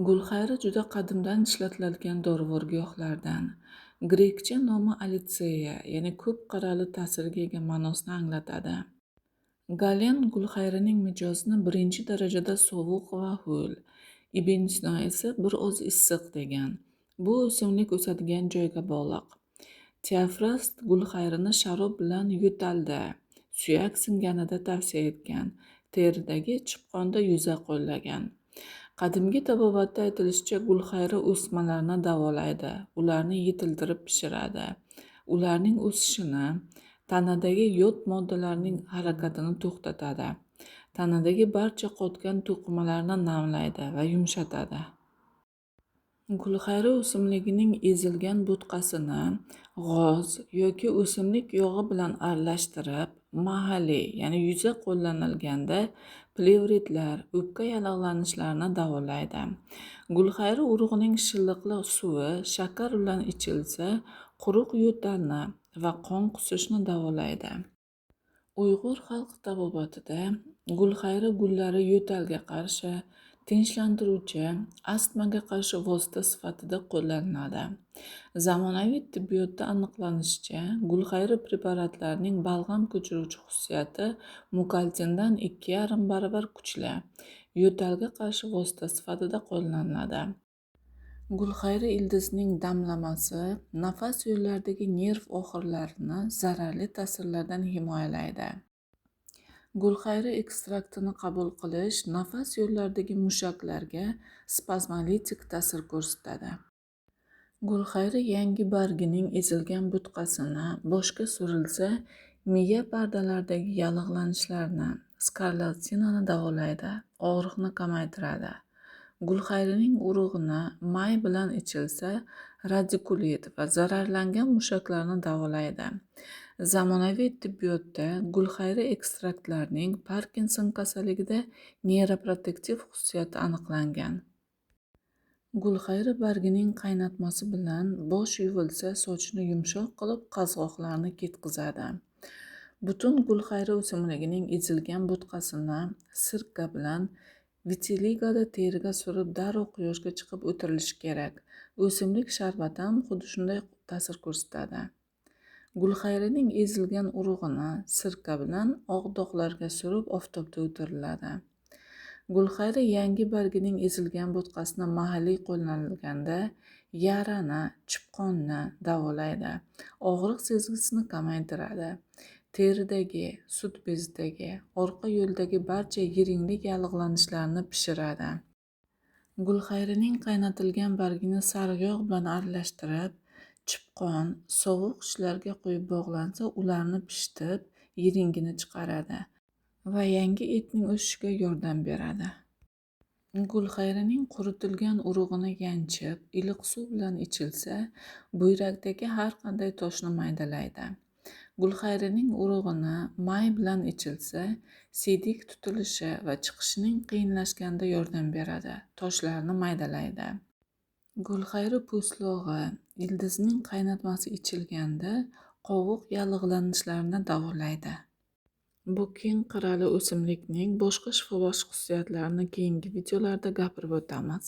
Gulxayri juda qadimdan ishlatiladigan dorivor giyohlardan. Grekcha nomi alitseya, ya'ni ko'p qirrali ta'sirga ega ma'nosini anglatadi. Galen gulxayrining mijozini birinchi darajada sovuq va ho'l, Ibn Sino esa bir oz issiq degan. Bu o'simlik o'sadigan joyga bog'liq. Teofrast gulxayrini sharob bilan yo'talda, suyak singanida tavsiya etgan, teridagi chipqonda yuza qo'llagan. Qadimgi tabobatda aytilishicha, gulxayri o'smalarni davolaydi, ularni yetiltirib pishiradi, ularning o'sishini, tanadagi yod moddalarining harakatini to'xtatadi, tanadagi barcha qotgan to'qimalarni namlaydi va yumshatadi. Gulxayri o'simligining ezilgan bo'tqasini g'oz yoki o'simlik yog'i bilan aralashtirib, mahalliy, ya'ni yuza qo'llanilganda plevritlar, o'pka yallig'lanishlarini davolaydi. Gulxayri urug'ining shilliqli suvi shakar bilan ichilsa, quruq yo'talni va qon qusishni davolaydi. Uyg'ur xalq tabobatida gulxayri gullari yo'talga qarshi, tinchlantiruvchi, astmaga qarshi vosita sifatida qo'llaniladi. Zamonaviy tibbiyotda aniqlanishicha, gulxayri preparatlarining balg'am ko'chiruvchi xususiyati mukaltindan 2,5 baravar kuchli, yo'talga qarshi vosita sifatida qo'llaniladi. Gulxayri ildizining damlamasi nafas yo'llaridagi nerv oxirlarini zararli ta'sirlardan himoyalaydi. Gulxayri ekstraktini qabul qilish nafas yo'llaridagi mushaklarga spazmolitik ta'sir ko'rsatadi. Gulxayri yangi bargining ezilgan bo'tqasini boshga surilsa, miya pardalaridagi yallig'lanishlarni, skarlatsinani davolaydi, og'riqni kamaytiradi. Gulxayrining urug'ini may bilan ichilsa, radikulit va zararlangan mushaklarni davolaydi. Zamonaviy tibbiyotda gulxayri ekstraktlarining Parkinson kasalligida neyroprotektiv xususiyati aniqlangan. Gulxayri bargining qaynatmasi bilan bosh yuvilsa, sochni yumshoq qilib, qazg'oqlarni ketkizadi. Butun gulxayri o'simligining ezilgan bo'tqasini sirka bilan vitiligada teriga surib, darrov quyoshga chiqib o'tirilishi kerak. O'simlik sharbati ham xuddi shunday ta'sir ko'rsatadi. Gulxayrining ezilgan urug'ini sirka bilan oq dog'larga surib, oftobda o'tiriladi. Gulxayri yangi bargining ezilgan bo'tqasini mahalliy qo'llanilganda yarani, chipqonni davolaydi, og'riq sezgisini kamaytiradi. Teridagi, sut bezidagi, orqa yo'ldagi barcha yiringlik yallig'lanishlarni pishiradi. Gulxayrining qaynatilgan bargini sariq yog' bilan aralashtirib, chipqon, sovuq ishlarga qo'yib bog'lansa, ularni pishitib, yiringini chiqaradi va yangi etning o'sishiga yordam beradi. Gulxayrining quritilgan urug'ini yanchib, iliq suv bilan ichilsa, buyrakdagi har qanday toshni maydalaydi. Gulxayrining urug'ini may bilan ichilsa, siydik tutilishi va chiqishining qiyinlashganida yordam beradi, toshlarni maydalaydi. Gulxayri po'stlog'i, ildizining qaynatmasi ichilganda qovuq yallig'lanishlarini davolaydi. Bu keng qirrali o'simlikning boshqa shifobaxsh xususiyatlarini keyingi videolarda gapirib o'tamiz.